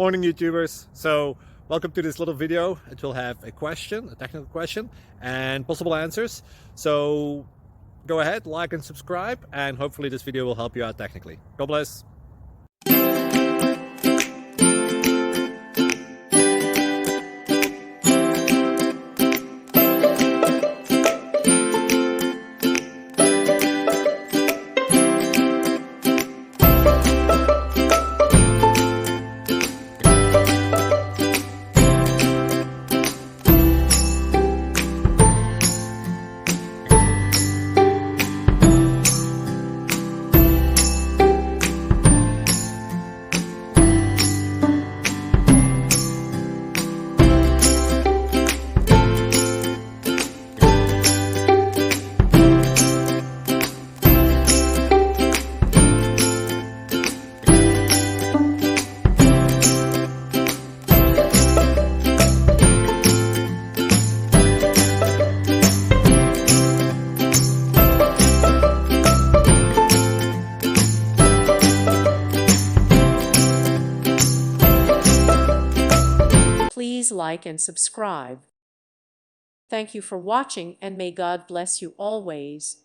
Morning YouTubers. So welcome to this little video. It will have a question, a technical question, and possible answers. So go ahead, like and subscribe, and hopefully this video will help you out technically. God bless. Please like and subscribe. Thank you for watching, and may God bless you always.